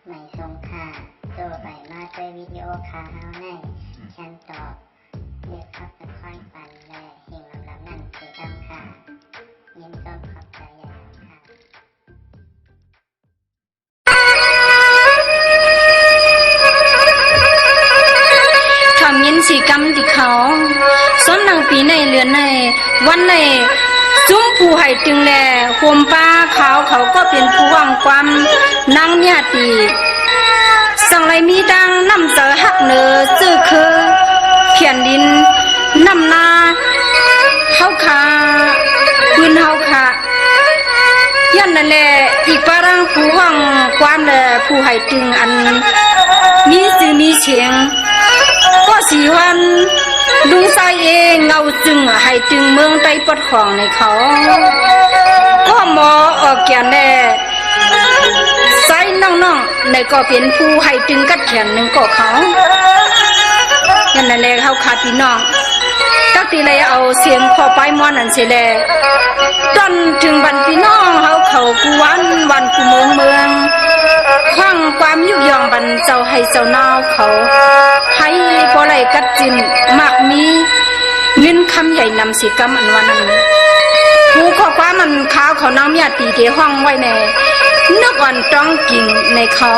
ไม่ทรงค่าตัวใบมาด้วยวิดีโอคาเฮาในฉันตอบเลือกขับเป็นค่อยปันและเฮงลำนั่นคือดำค่ะยินต้นขอบใจใหญ่ค่ะทำยินสีกรรมที่เขาส้นนางปีในเรือนในวันในซุ้มผู้ให้ตึงแลโฮมป้าเขาก็เป็นผู้หวังความนางเนี่ยตีสังไรมีดังน้ำเจอหักเนอจื้อคือเขียนดินน้ำนาเฮาขาปืนเฮาขายันนั่นแหละอีกปารังผู้หวังความแลผู้ให้ตึงอันมีสื่อมีเสียงก็สีวันลุงใส่เองเงาจึงให้จึงเมืองใต้ปดของในเขาก็หมอออกแก่แน่ใส่น้องๆในก็เป็นผู้ให้จึงกัดแขนหนึ่งก็เขายันนั่นแหละเขาขาดพี่น้องตักทีเลยเอาเสียงขอไปมอนั่นเสียแลจนถึงบันพี่น้องเขากูวันกูเมืองคว้างความยุยองบันเจ้าให้เจ้านาวเขาให้พอไหลกัดจินมากมีเงินคำใหญ่นำสีกำอันวันนั้นผู้ข้อความมันข้าวเขาน้ำยาตีเทห้องไว้ในนกอ่อนต้องกิ่งในเขา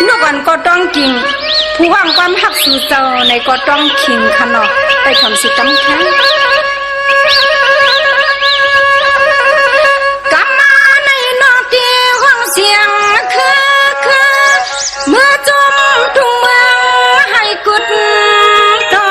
นกอ่อนก็ต้องกิ่งผู้ห้องความหักสู่เจ้าในก็ต้องขิงขนอกไปทำสีกำแข็งเสียงคือเมื่อจมทุ่งเมืองให้กุดต่อ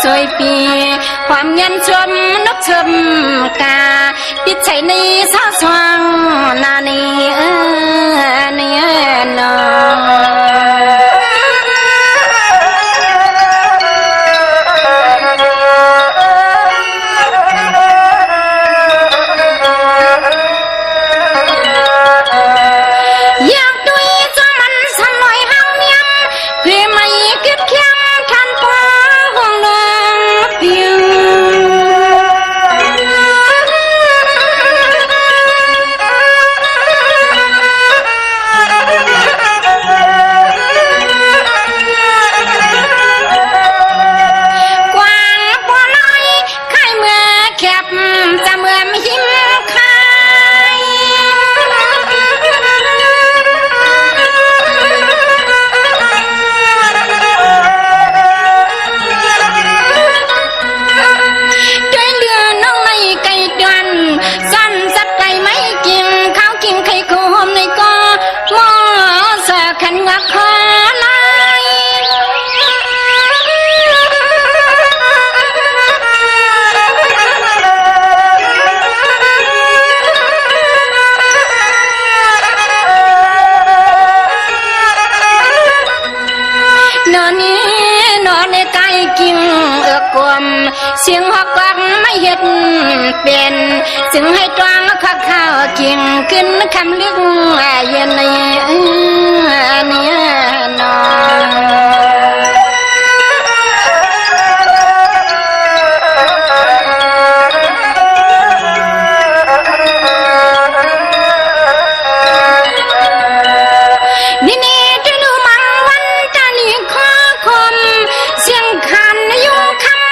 สวยปีความยันชมนกชมกาติดใจในสาวสว่างนานี่นี่นอเสียงฮอกกักไม่เห็ดเป็นจึงให้ตวงข้าข้าวกินขึ้นคำลึกเย็นนี่นนี่จะดูมังวันจะนี่ข้อคมเสียงคันยุ่งคำ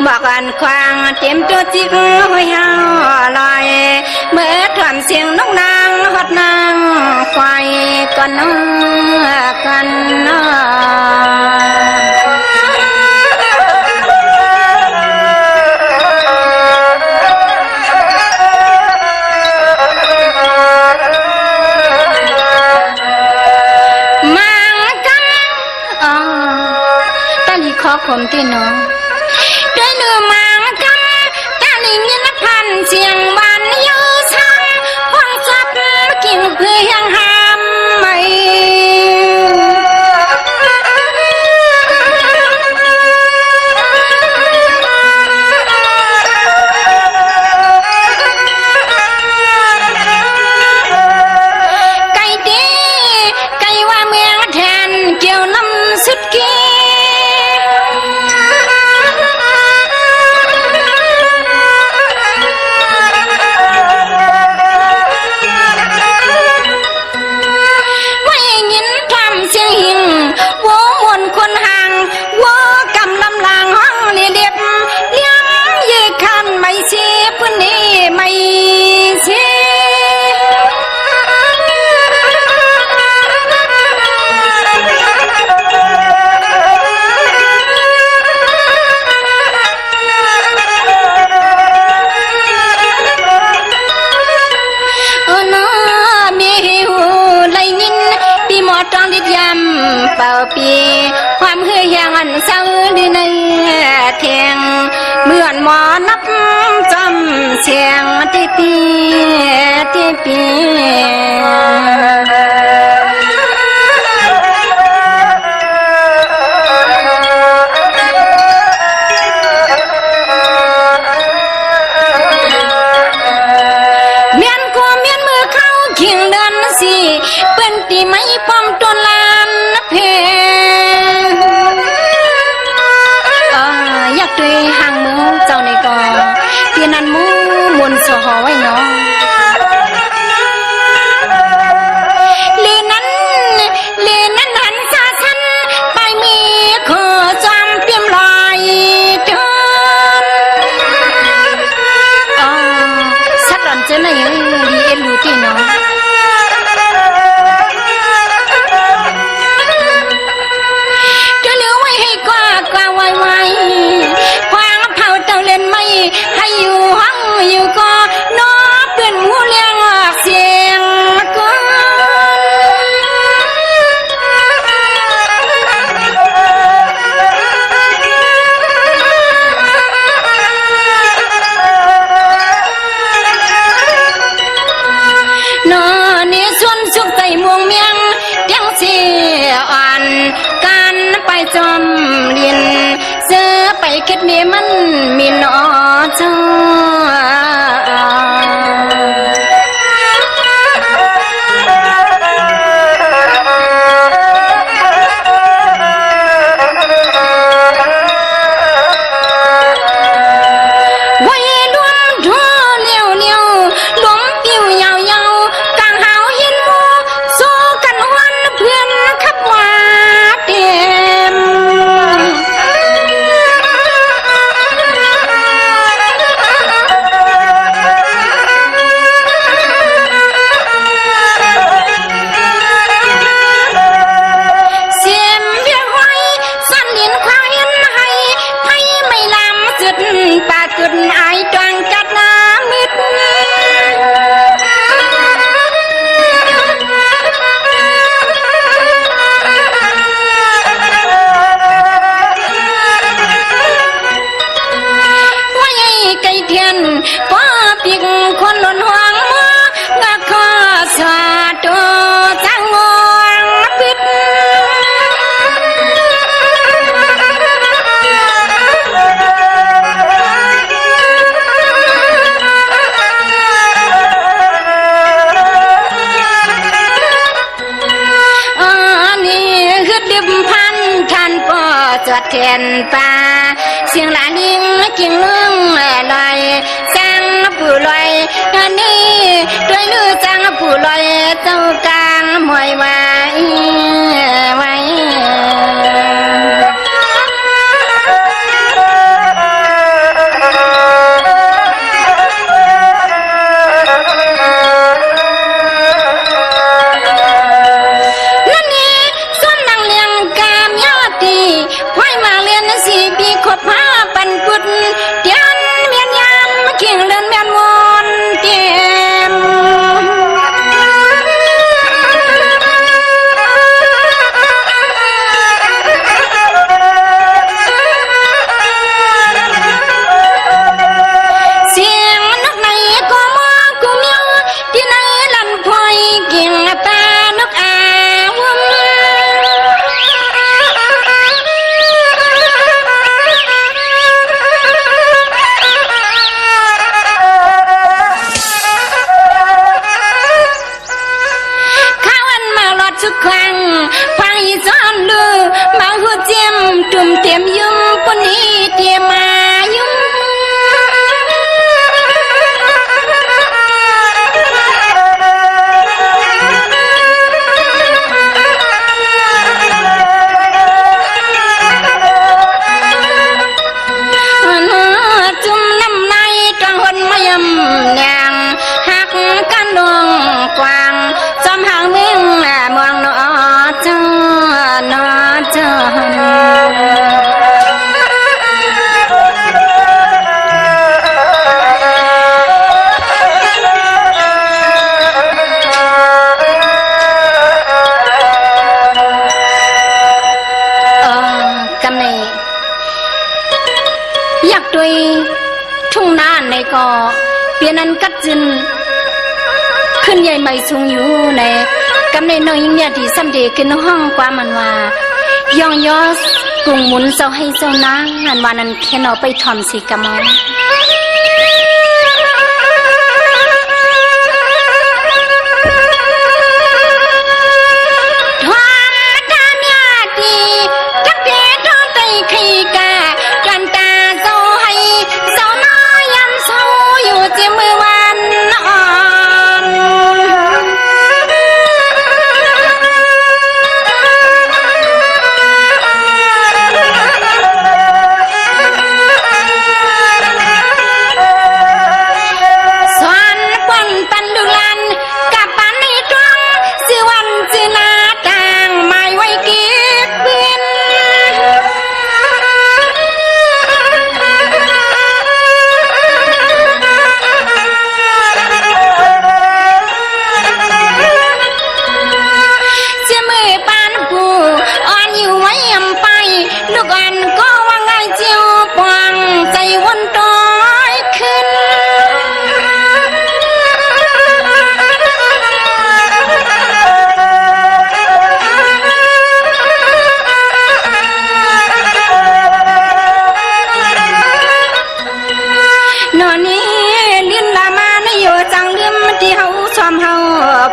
บอกอันควางเต็มตัวจิกหอยหาลอยเมื่อถามเสียงนกนางฮอดนางควายก่อนกันขอผมที่น้องด้วยเนื้อมังกันการได้ยินพันเสียงบานยูชังห้องจับกินเพื่อยังหามไม่ไก่ดีไก่ว่าเมืองแทนเกี่ยวน้ำสุดกีเป่าปีความเฮือยังอันเศร้าดีในเทียงเหมือนหมอนับจำเสียงที่ปีที่ปีเมียนกูเมียนมือเข้าเคียงเดินสิเป็นตีไม่ป้อมตัวลานเพอยากด้วยห่างมือเจ้าในกอเตียนันมูมวนสหอไว้น้องเลนั้นหันซาฉันไปมีขอจำเปี่ยมลอยเดินสักหล่อนเจ้าไหนดีเอ็นดูที่น้องให้อยู่ห้องอยู่ก็น้อเป็นหูเลี้ยงเสียงก็นอนี่ส่วนสุขใจม่วงเมียงเตียงเสียอ่อนการไปจอมเรียนเสือไปคิดนี่มันมีนอเจ้ปากุนไอจวงจัดน้ำมิดว่าไงไก่เทียนป้าปิกคนหล่นห่วงมาขอสาตัวจังงวงปิดจวดเทียนป่าเสียงหลานยิงกิ่งเมืองลอยจังผู้ลอยอันนี้ด้วยลือจังผู้ลอยเจ้ากลางมวยไว้ไว้ เปียนันกัดจินขึ้นใหญ่ไม่สูงอยู่ในกำในน้อยเนี่ยที่สัมเดกินห้องกว่ามันว่ายองยอสกุงหมุนเจ้าให้เจ้านางอันวานั้นแค่นอไปทอมสีกะมอง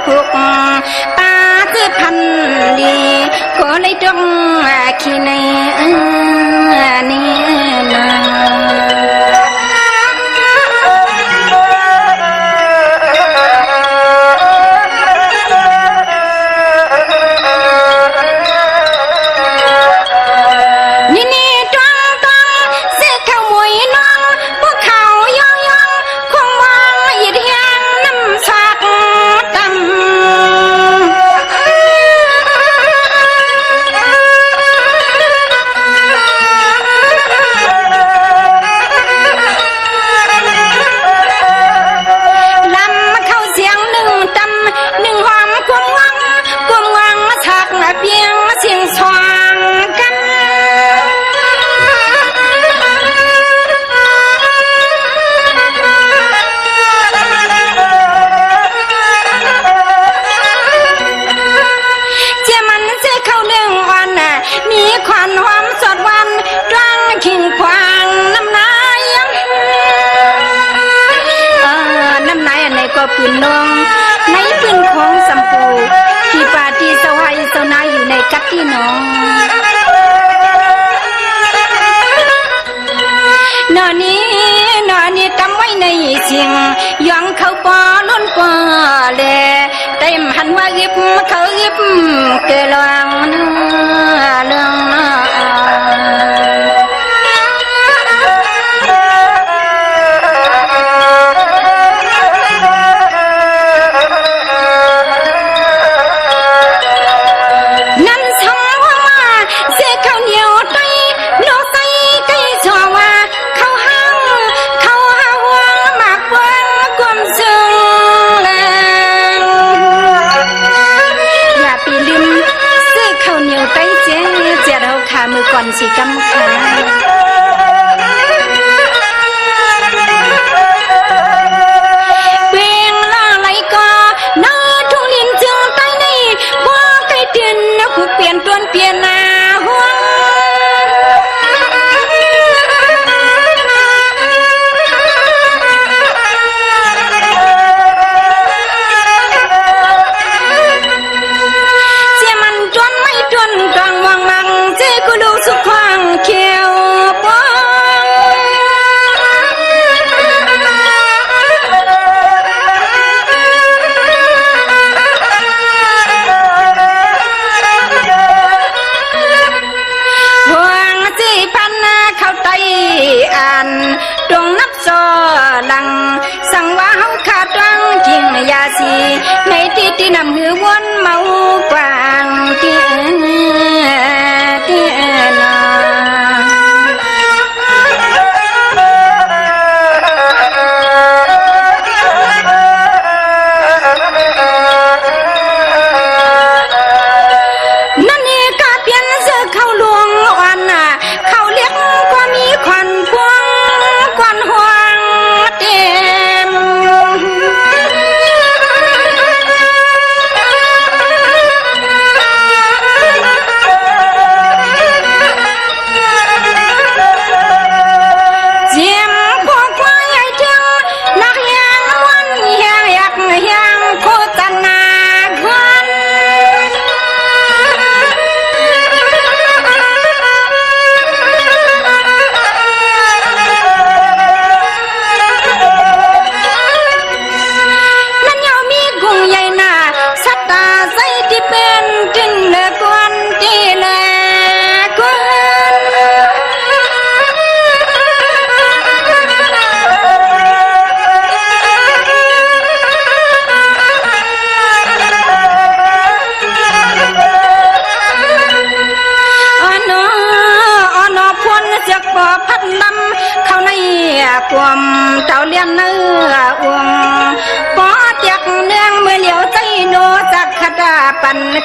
พวกตาจะพันดีก็เลยต้องขี้ในนี่นะนี่จ้องเสียข้าวมวยน้องพวกเขาย่องคงมองอีเดียงน้ำสักปืนน้องในปืนของสัมปูที่ปาที่เสาไห้เสานาอยู่ในกัดที่น้องนอนี้ตำไว้ในเสียงยองเขาปอล้นปอเลเต็มหันว่ายิบเขายิบเกลองเรื่องมือก่อนสีกำขาเปลี่ยนล่าไหลก็น้าทุ่งลินจึงใต้ในบ่ใกล้เดือนนะผู้เปลี่ยนตัวเปลี่ยนหน้าหัวสุขวังเขียวปหวงสิพันเข้าไตอ่านตรงนับซอลังสั่งว่าเฮาขาดรังทิ้งยาสีในที่นำหือวนเมากวางที่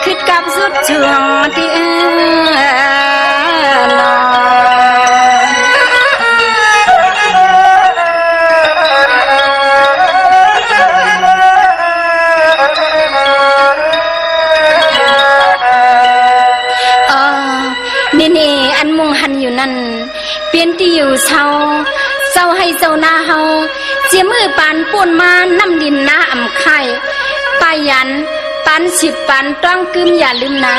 คิดกับสุดเชื่องที่นี่อันมุงหันอยู่นั่นเปลี่ยนที่อยู่เศร้าให้เศร้าหน้าเฮาเจียมือปานป่นมาน้ำดินน้าอ่ำไข่ปายันปันสิบปันต้องกึมอย่าลืมนะ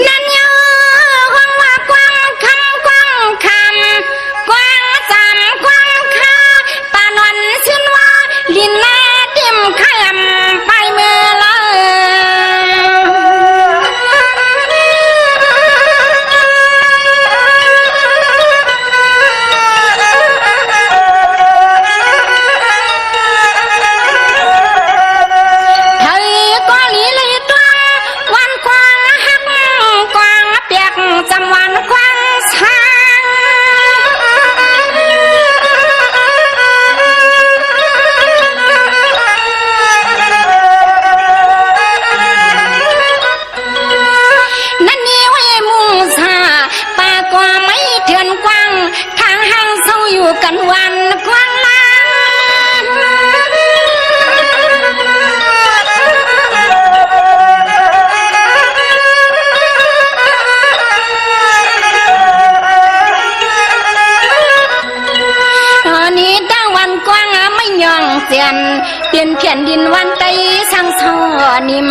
นั่นยังห้องว่ากว้างคำกว้างคำกว้างจำกว้างคาปานวันชื่นว่าลินแม่เต็มขยำไปเมื่อละจำวันกว้างช้างนั่นนี่ไว้มุ่งซาป่ากว่าไม่เถื่อนกว้างทางห้างเศร้าอยู่กันวันกว้างล้างย่องเจียนเปลี่ยนเพียนดินวันไตสังสอนิม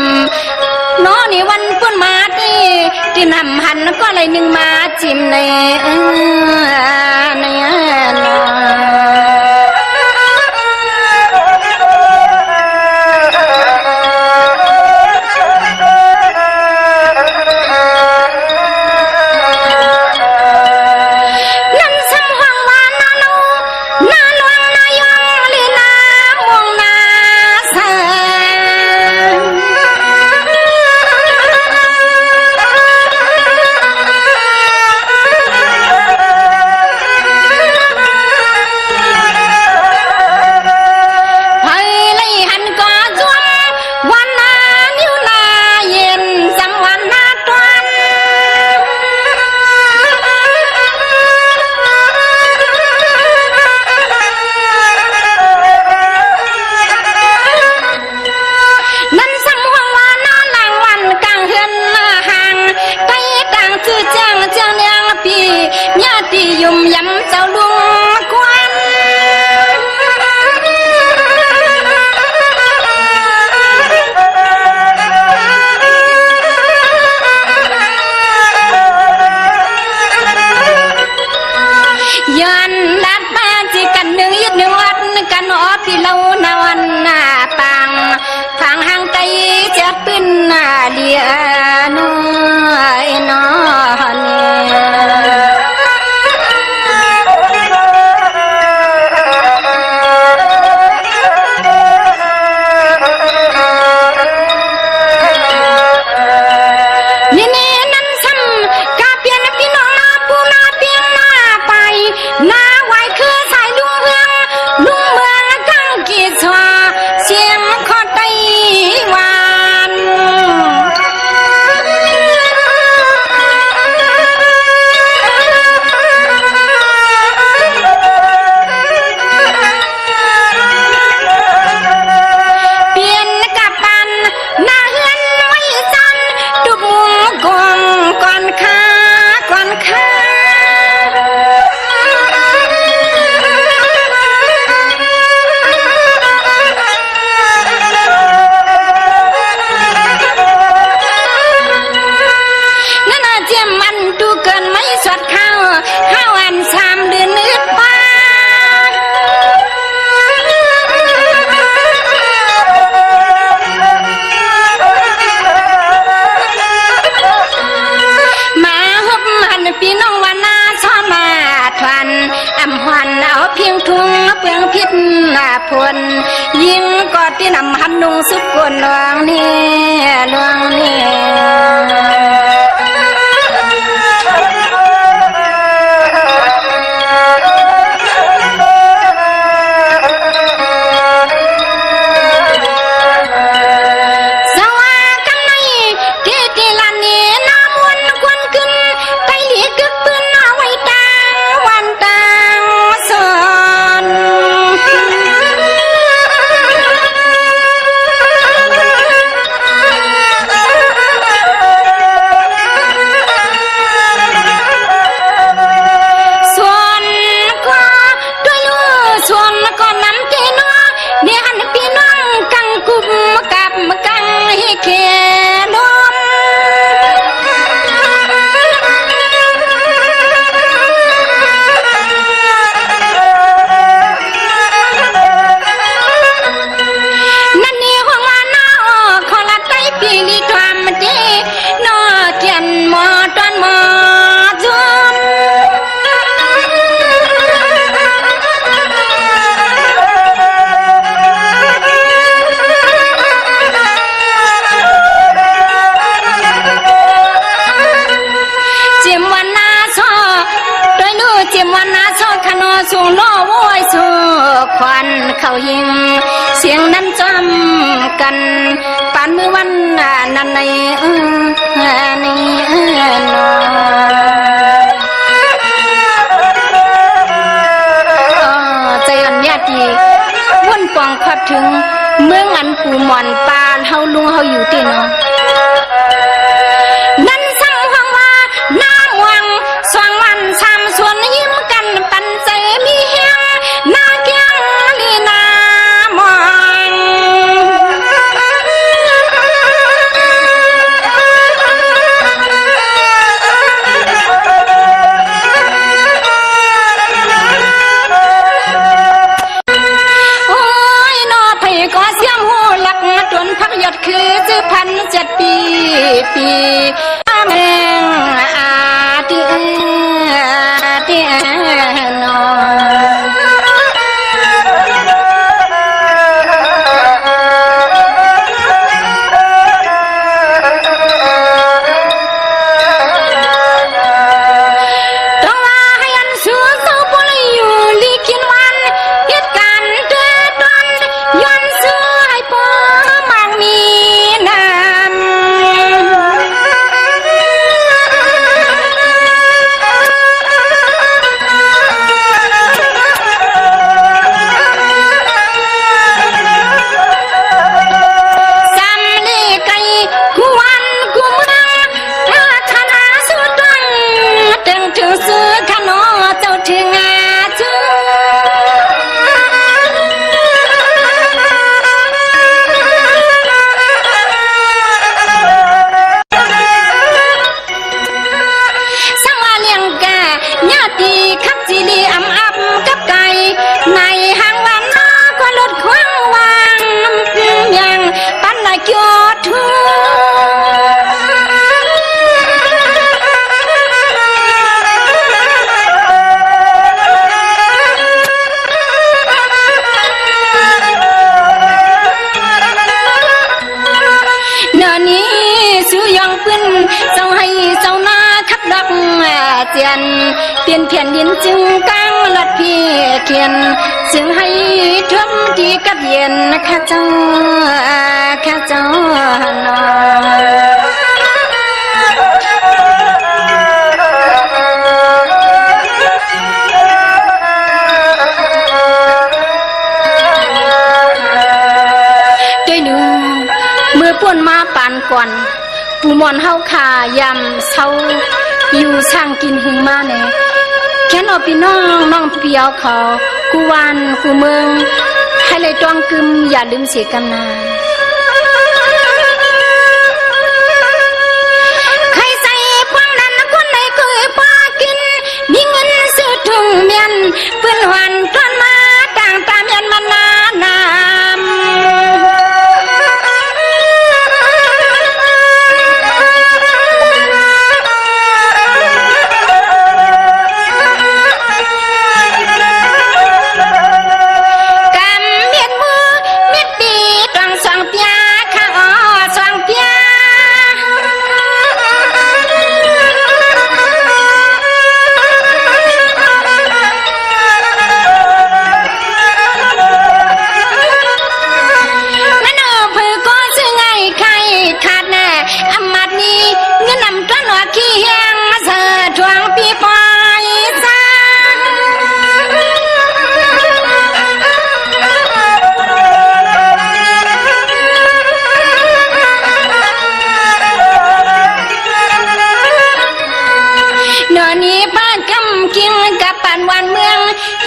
น้อนี่วันปุ่นมาดีที่นำหันก็เลยหนึ่งมาจิ้มในยุ่มยำเจ้าลุงควันย้อนดัดมาจีกันหนึ่งยึดหนึ่งวัดกันออปีเล่านาวันนาปังทางห่างไกลจะเป็นนาเลียน้อยนอพลยิงกอดที่นำหันนุงสุดกวนหลวงนี่หลวงนี่ เจียมวันนาโซขนอสูงล้อโวยสูควันเขายิงเสียงนั้นจำกันปานมือวันนั้นในนใจอันญาติวนปองขับถึงเมืองอันปูหมอนปานเฮาลุงเฮาอยู่ที่เนาะนั่นสั่งฟังว่าน้ำวังสว่างวันสามส่วนยิ้มกันปันใจมีเฮียงนาเกียงลีนามองโอ้ยนอไผก็เสียงหูหลักจนพักยอดคือจื้อ1,700 ปีแมงอาทินอต้องว่าให้อันสู้สู้ปลยอยู่ลีกินวันเหตุการณ์เดือดร้อนย้อนสู้ให้พอมังมีน้ำสำลีไก่กูวันกูเมืองธนาสุดังถึงซื้อขนอเจ้าถึงจื้อสังวาเลียงแกญาติขับจีรีอำอับกับไก่ในห้างวันน้าก็ลดควางวางยังปันละเกียวทูเนื้อนี้ซื้อยังปืนเจ้าให้เจ้านาขับดักเจียนเปลี่ยนแผ่นดินจึงกลางลัดพี่เขียนจึงให้ทุ่มที่กับเย็นข้าเจ้านด้วยหนูเมื่อป่วนมาปานก่อนปูมอนเฮาขายำเศร้าอยู่ช่างกินหึงมาเนี่ยแค่นอพี่น้องเปียวเขากูวันกูเมืองให้เลยจ้องกึมอย่าลืมเสียกันนาใครใส่พวงนั้นคนไหนเคยพากินมีเงินซื้อถุงเมียนเพื่อนหวันต้นมาต่างตาเมียนมานาน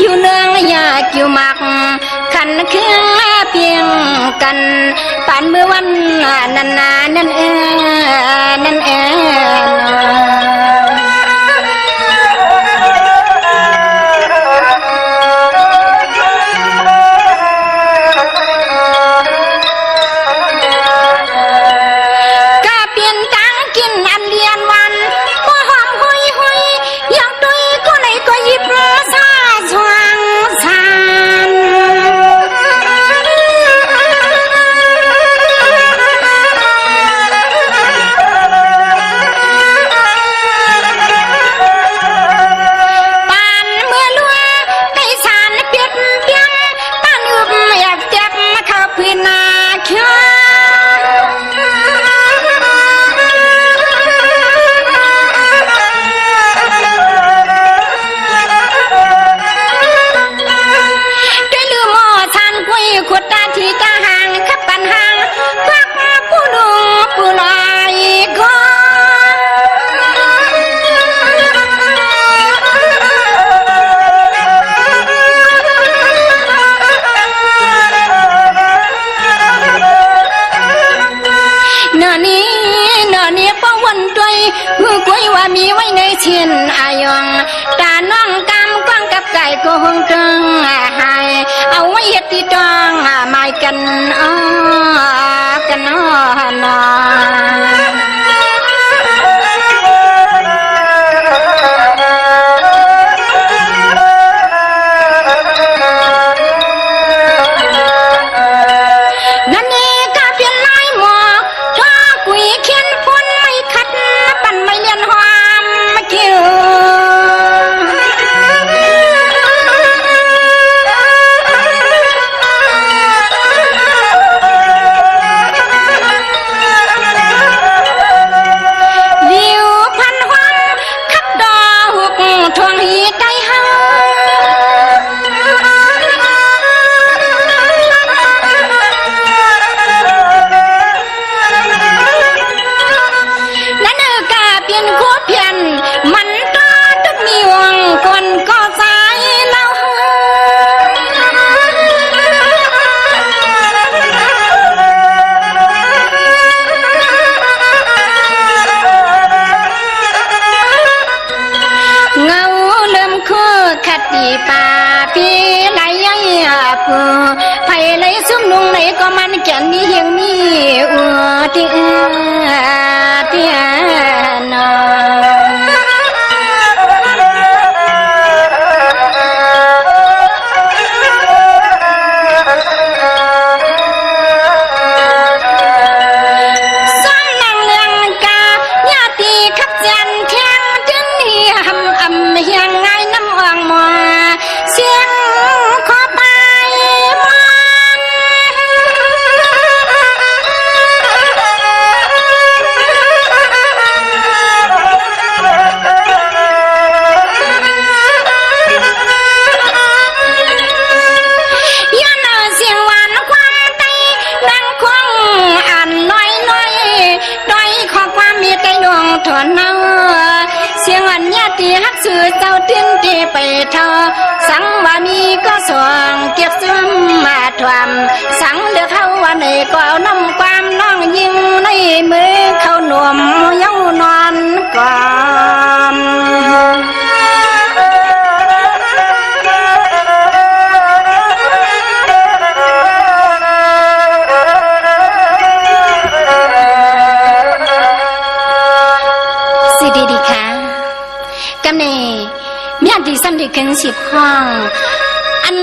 อยู่เนืองอยากอยู่มักขันเครื่องเพียงกันปานเมื่อวันนั่นเก็เปลี่ยนตังกินอันเลียนวันก็หอมหุยอยากตุยก็ไหนก็หยิบซาสว่างสาน มีไว้ในชินอายองตาน้องกำกว้างกับไก่ก็หงตึงหายเอาไว้เฮ็ดที่ตองหมายกันกันนนั่นเองก็เปลี่ยนลายหมอถ้ากุยเขียนพ้นไม่ขัดปั่นไม่เลียนหอมคิวทวงหีใจหานั่นกาเปลี่ยนคู่เพียนมันก็ต้องมีวงคนก็สายเล่าเงาเริ่มคู่ขัดดีป่าพี่ไหนยังผู้ไผ่ไหลซุ่มนุงไหนก็มันแก่นมีเฮียงมีที่นซ้อนนางเลืองกาญาติขับจันแข้งถึงเฮียเฮียงไงน้ำอ่างมัวเสียงขอไปมันย้อนเสียงหวานความใจดังคงอ่านน้อยด้อยขอความมีใจดวงถอนเนาเสียงอันญาติฮักสื่อเจ้าทิ้นที่ไปเธอสังว่ามีก็สวงเก็บซึมมาทวมสังเลือกเขาวันไหนก็เอาน้ำความน้องยิงในมือเขาหน่วมเย้านอนก่อนสิดีค่ะกำเนมีอันที่สันติเกิน10ห้องอัน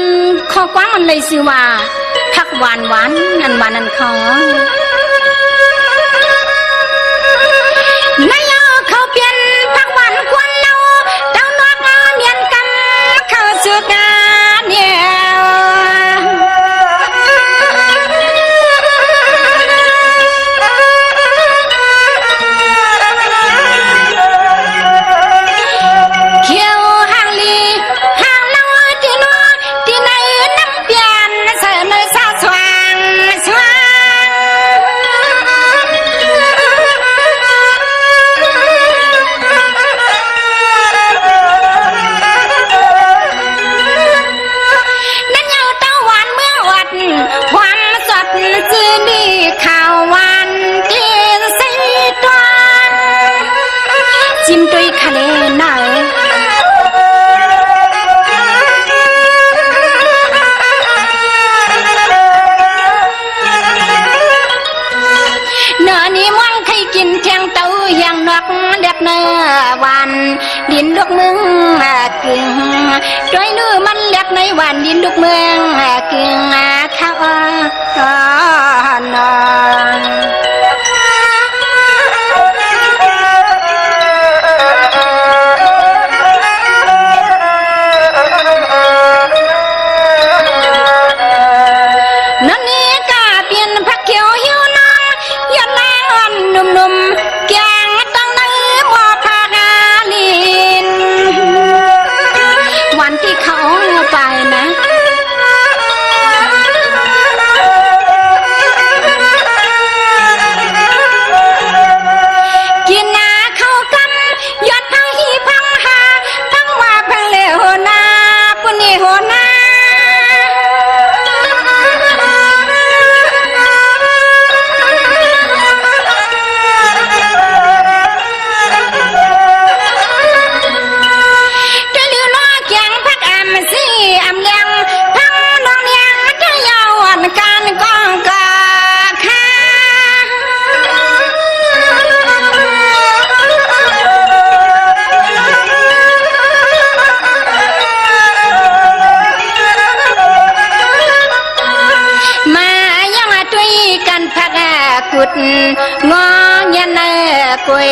ขอกว้างอันเลยสิว่าพักหวานอันหวานอันขอนายเขาเปลี่ยนพักหวานควรเราเต้านอกเมียนกันเขาสุดเนี่ยเขียวห่างลีห่างเราที่นัวที่ไหนน้ำเปลี่ยนเสนอสาสว่างนั่นเยาเต้าหวานเมืองอดความสดจืดดีข่าวหวานที่ใส่ตัวจิ้มด้วยคะแนนหน่อยเนื้อนี้มันใครกินแทงเต้าอย่างนกเด็กเนื้อวันดินลูกเมืองกึ่งโดยนื้อมันเล็กในวันดินลูกเมืองกึ่งข้าวนอนนั่นนี่ก็เปลี่ยนพักเขียวหิวน้องยันแรงหนุ่มแกงตั้งนื้อหม้อผ้าลินวันที่เขาไปนะ งอเงียนในกุย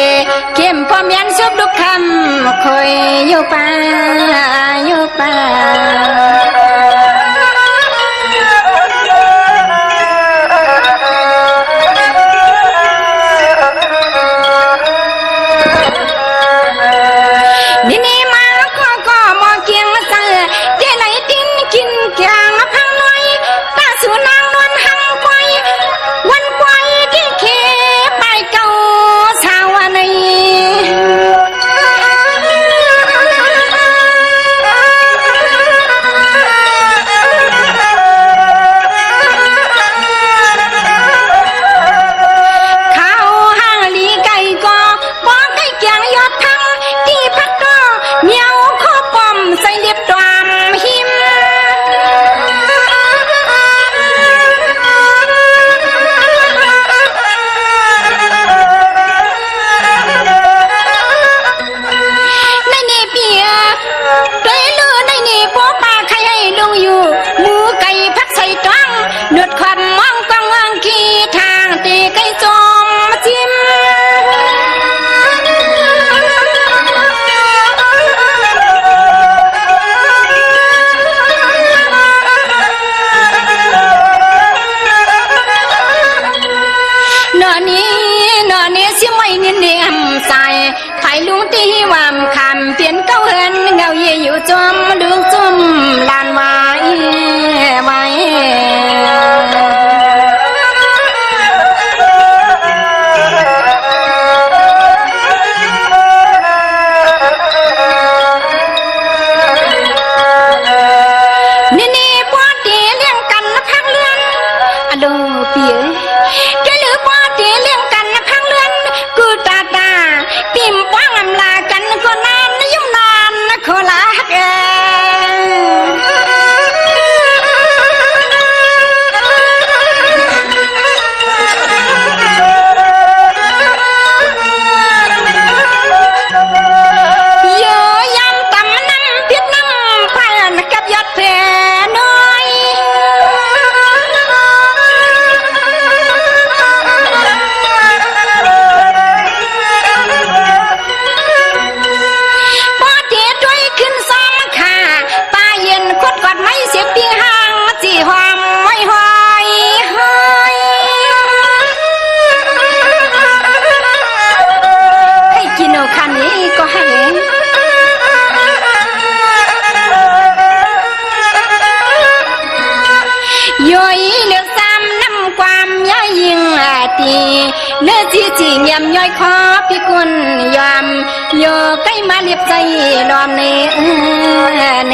เข้มพอมยันซุบดุกคำคอยอยู่ป่าอยู่ป่านี่มาก็มองเกียงเสือเดี๋ยวไหนดินกินแกงพังน้อยตาสูนางนวลหังควายวันควายที่เคไปเก่าสาวนีลุงตีวามคำเปลี่ยนเก้าเฮินเงาเยี่ยอยู่จมดึงจมลานไว้ไว้นี่ปอดเดียเลี้ยงกันนะพังเลือนอะดูเปี๋ยแกหรือปอดเดียเลี้ยงกันนะพังเลือนกูตาปิ่มป้างอำลากันก็นานนะยุ่งนานนะขอลาเอโยยำตำน้ำเพียรน้ำพายกับยอดแผ่น้อยเนื้อที่จีเงียมย่อยคอพิกุลยอมโยใกล้มาเรียบใจลอมเนเนน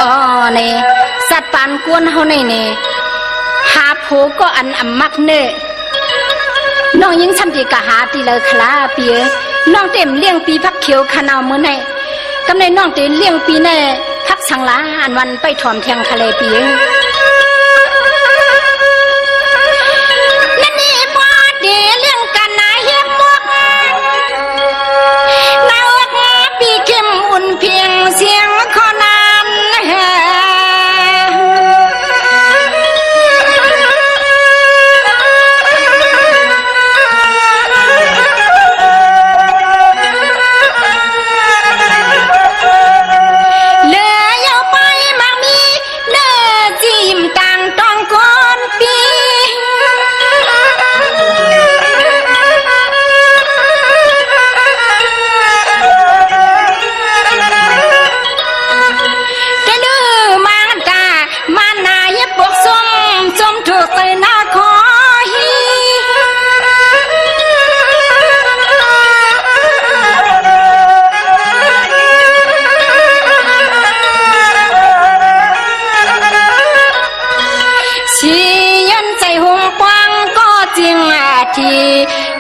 อ๋อเนสัตว์ปานกวนเฮาในเนหาผูก็อันอำมักเนน้องยิงช้ำตีกะหาตีเลยคลาเปียน้องเต็มเลี้ยงปีพักเขียวขนาวมื้อไหนกำในน้องเต็มเลี้ยงปีแน่พักสังลาอันวันไปถอมเทียงทะเลเปียนั่นนี่พอดีเลี้ยงกันนาเฮียมกนาวปีเข้มอุ่นเพียงเสียงขอนาน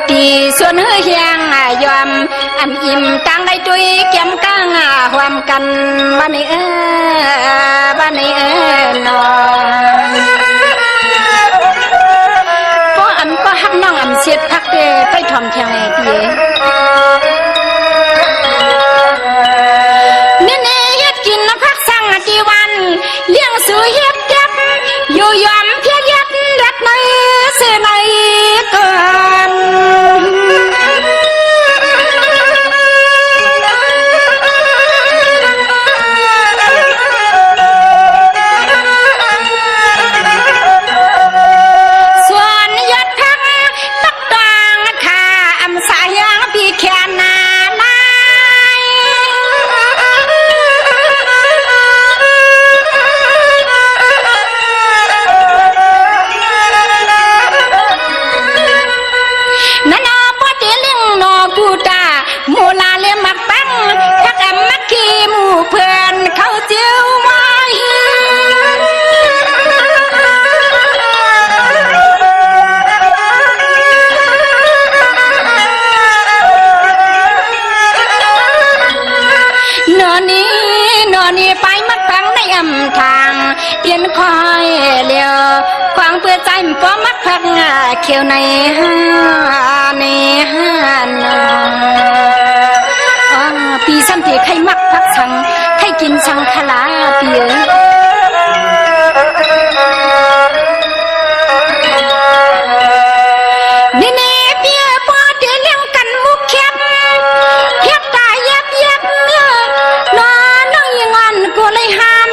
ตีส่วนเฮือเฮียงยอมอันอิ่มตังได้ด้วยแก้มก้างหวมกันบ้านนี้บ้านนี้นอนเพราะอันก็ฮักน้องอันเสียดพักเดไปทอมเทียงไอ้เตี้ย นี่ไปมัดพังในอำทางเปลี่ยนคอยเลี้ยวควางเพื่อใจมันป้อมัดพังเขียวในห้าปีซ้ำเถใครมักพักสังใครกินสังขลาเปียนี่เนเปียปอเดเลี้ยงกันมุกเข็บเพียบตาเย็บนอนน้องยังงอนกูเลยห้าม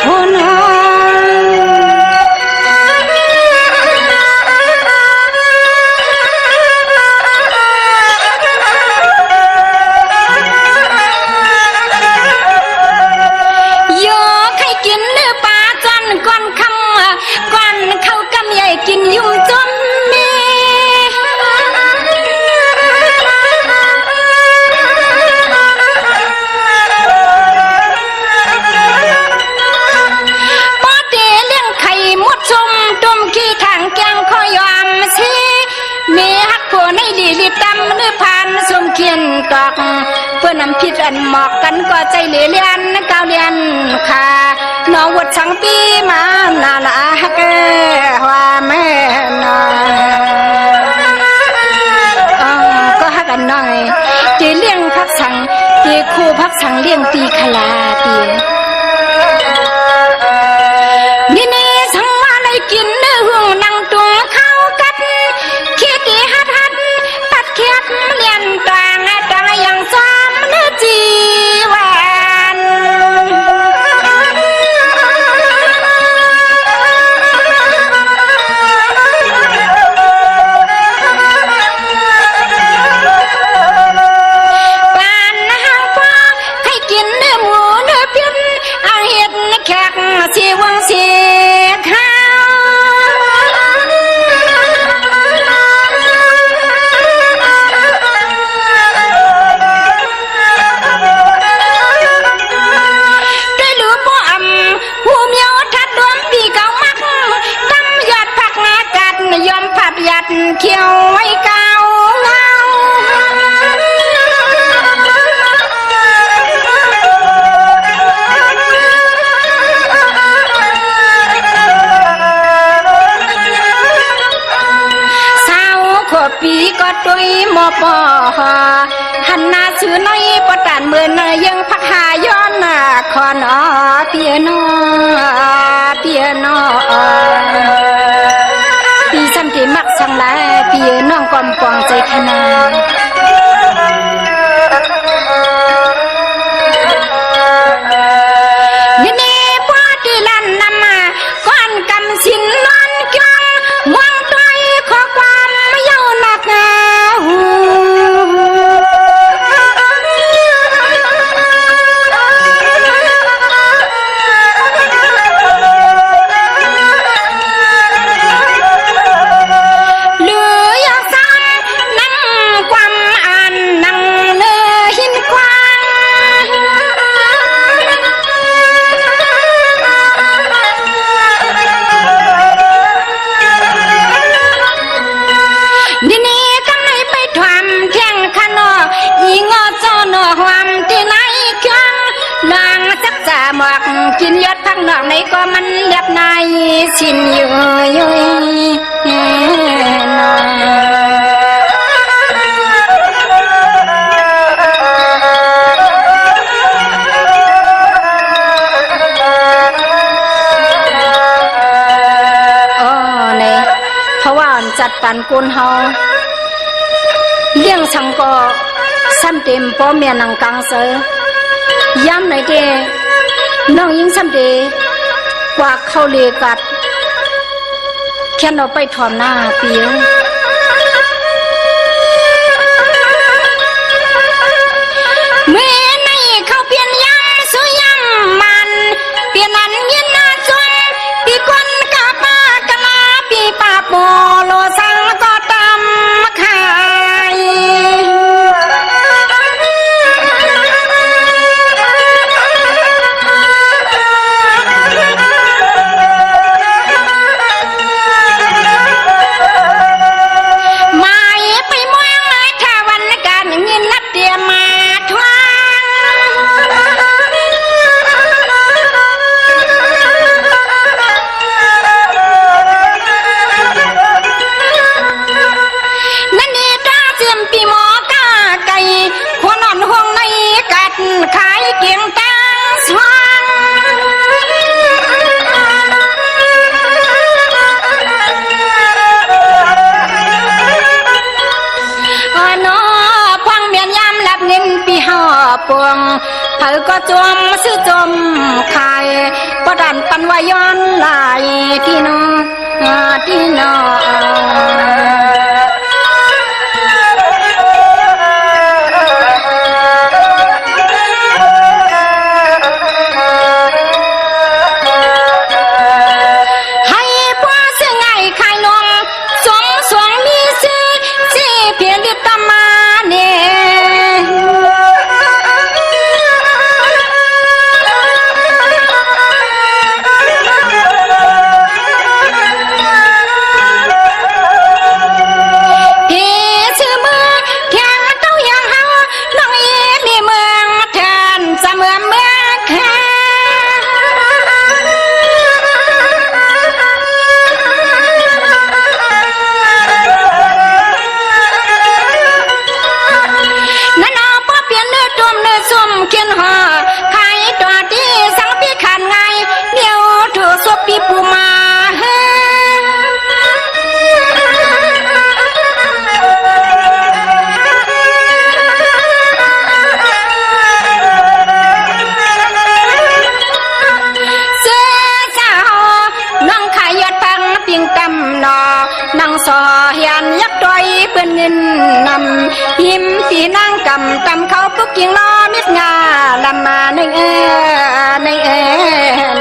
พูนกินยุ่มจนเมปอเตเลี้ยงไข่มดชมต้มขี้ทางแกงคอยอมซีเมฮักผัวในดีลิตำเนื้อพานสมเขียนตอกเพื่อนำพิษอันหมอกกันก็ใจเหลี่ยนก้าวเลียนค่ะน้องวัดสังปีมานาลาฮักว่าแม่น้อยก็ฮักกันน้อยตีเลี้ยงพักสังตีคู่พักสังเลี้ยงตีขลาตีนี่นี่สังว่าอะไรกินเนื้อหุ่งนั่งตัวเข้ากันคิดดีฮัดตัดเขียดเลี้ยนต่างอย่างซ้ำเนื้อจีวันสีวังสีข้ได้รู้ป้อมหูเมียวทัดดวงปีเก่ามักตั้มยอดผักนากัดยอมผัดยัดเขียวไว้เก่าปีก็ตุยหมอปอหันหน้าชื่อน้อยประตานเมื่อเนยยังพักหาย้อนคอนเปียโนปีซ้ำที่มักสังลายปีน้องกอมปองใจขนาดนี่นี่ป้าที่ลั่นนำมาก้อนกำสินนอนกังมองตัวขอความเย้าหนักเหลืออยากซ้ำนั่งความอ่านนั่งเนื้อหินควางนี่นี่กันไหนไปทำแข่งขันอีงอจอนความที่ไหนกันนางจักจ่าหมอกกินยอดพักนอกในก็มันเลียบในสินอยู่เพราะว่าจัดปันกุนเฮาเลี้ยงสังกอซ้ำเต็มป้อเมียนังกังเสือย่ำไหนเดน้องยิงซ้ำเดกว่าเข้าเลียกัดแค่เราไปถอมหน้าเปียเมื่อในเขาเปลี่ยนยำสุยำมันเปลี่ยนนั้นเย็นหน้าจนปีก้นกะปากะลาปีปาโปโลสังก็ตำขาย ก็จมซื้อจมขายประดันปันวาย้อนลายที่นอที่นอปีปูมาเสื้อสาวน้องขายยอดพังปิงตำนอนั่งสอเฮียนยักษ์ดอยเปื้อนเงินนำหิมสีนางกำตำเขาปุกกิ่งล้อมิดงาลำมาหนึ่ง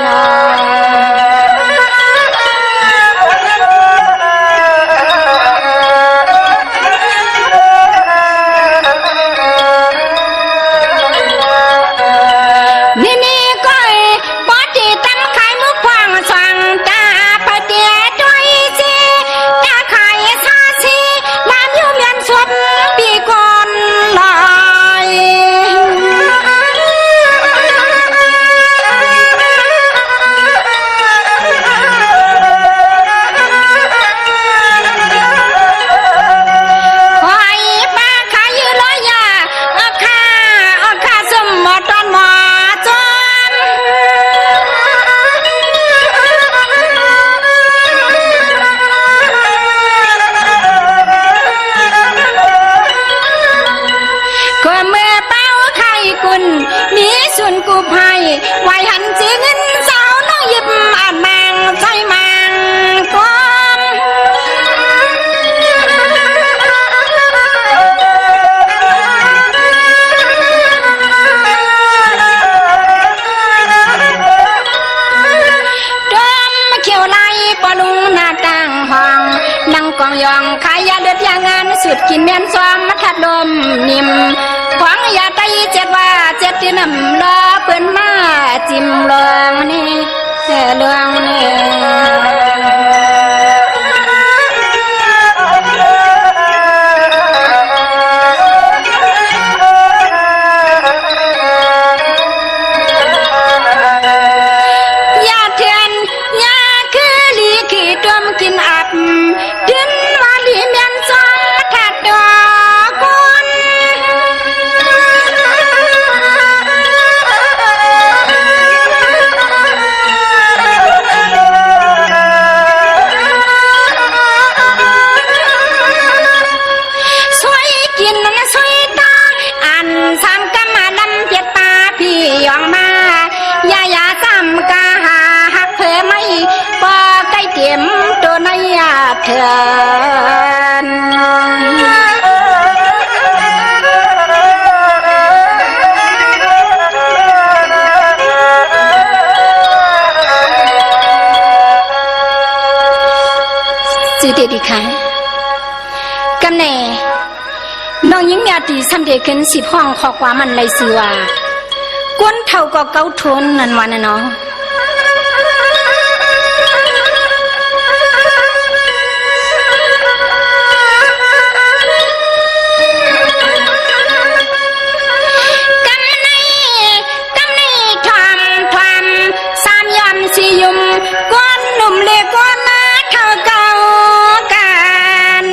นอมีส่วนกูภัยไว้หันจีเงินสาวน้อยยิบอ่านมังใจมังก้มดมเขียวไล่ปลุงหน้าต่างห้องนั่งกองยองขายยาเดือดยางานสุดกินเมียนซ้อมมัทัดลมนิ่มขวางยาไตเจ็ดว่าเจ็ดที่นำลาเปิ้นมาจิ้มลองนี่เรื่องนี่ยาเทียนยาคือลีขี้ดมกินอับดึงมาลีเมียนซ้อมทัดดอยองมายายาซ้ำกาหาหักเผยไม่ปอใกล้เต็มตัวในยาเถื่อนจืดเด็ดค่ะกำเน่น้องยิ่งยาตีซ้ำเด็กขึ้นสิบห้องขอความมันเลยสิว่าก้นเท่าก็เก้าทนนั่นวันน่ะเนาะกำในทำสามยามสี่ยุมก้นหนุ่มเล็กก้นมาเท่าเก่ากัน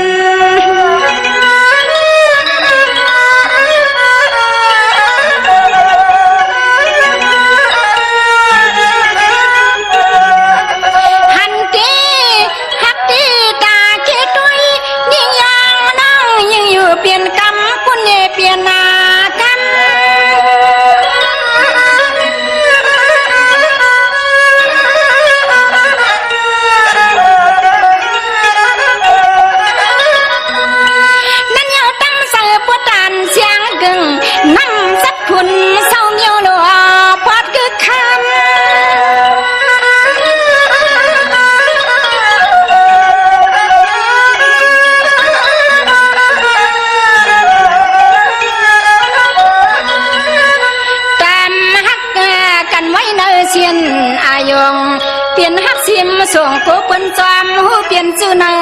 พิมพ์ส่งกูเปิ้นจอมหูเปลี่ยนชื่อหน้า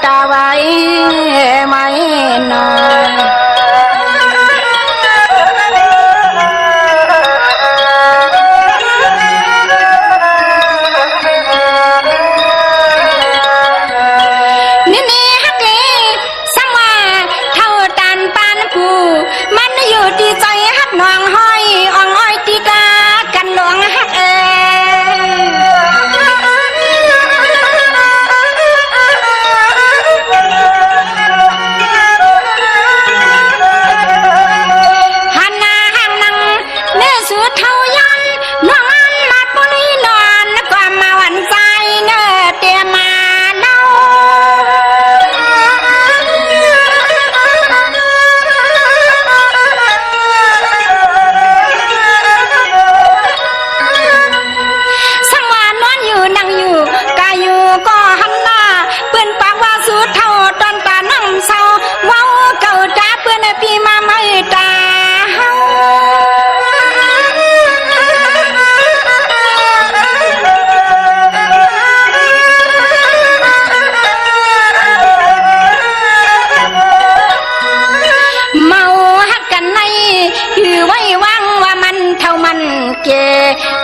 ตาไว้ไม่นอนนี่ฮักเกสังว่าเท่าตานปานผู้มันอยู่ที่ใจฮักน้องห้อยอ่องอ้อยตีกากันหลวงฮัก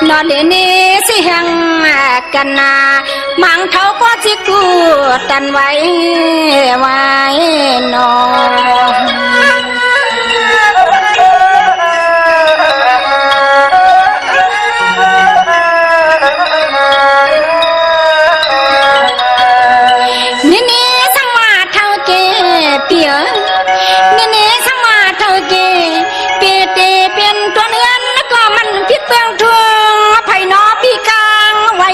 นอนเดนี้สิหังกันนามังเท่าก็จิกูตันไว้นอนนี่สังมาเท่าเกเปียนี่สังมาเท่าเกเปียเตเป็นตัวเนื้อก็มันพิษเปลืองทุ่งไผ่นอพี่กลางไว้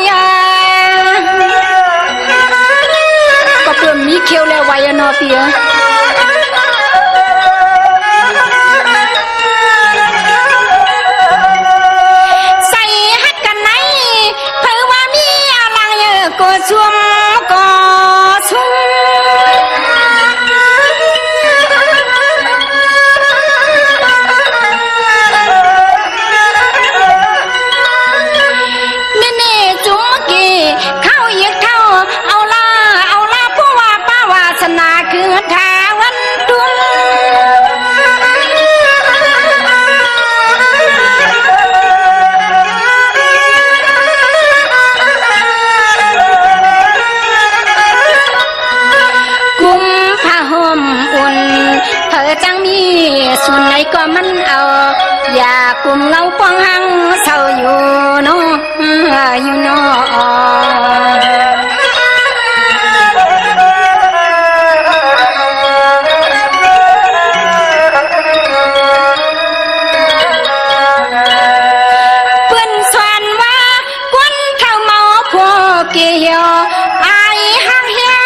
ก็เพิ่มมีเขียวแล้วไว้นอเปียใส่ฮักกันไหนเพื่อว่ามีอะไรก็ชุ่มก็ชุ่มส่วนไหนก็มันเอาอย่ากลุ่มเงาปองหังเศร้าอยู่เนาะอยู่เนาะเปิ้นสวนว่าก้นเท่าเมาพวกเกี่ยวไอ้หักเฮีย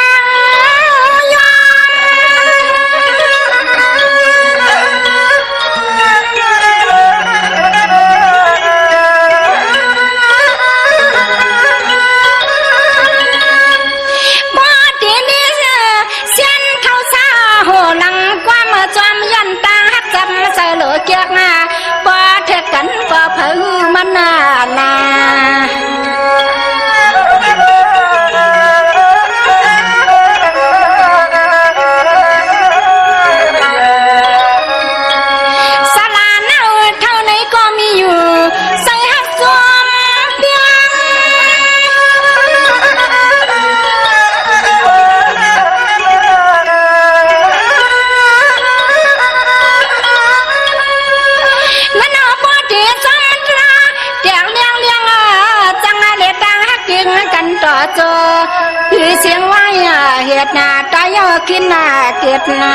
เกียกหน้าปอเทกันปอเผอมันนาสลาเน่าเท่าไหนก็มีอยู่ใส่หักจอมเปียกันต่อจอคือเสียงว่าเหตุหน้าตายกินหน้าเก็บหน้า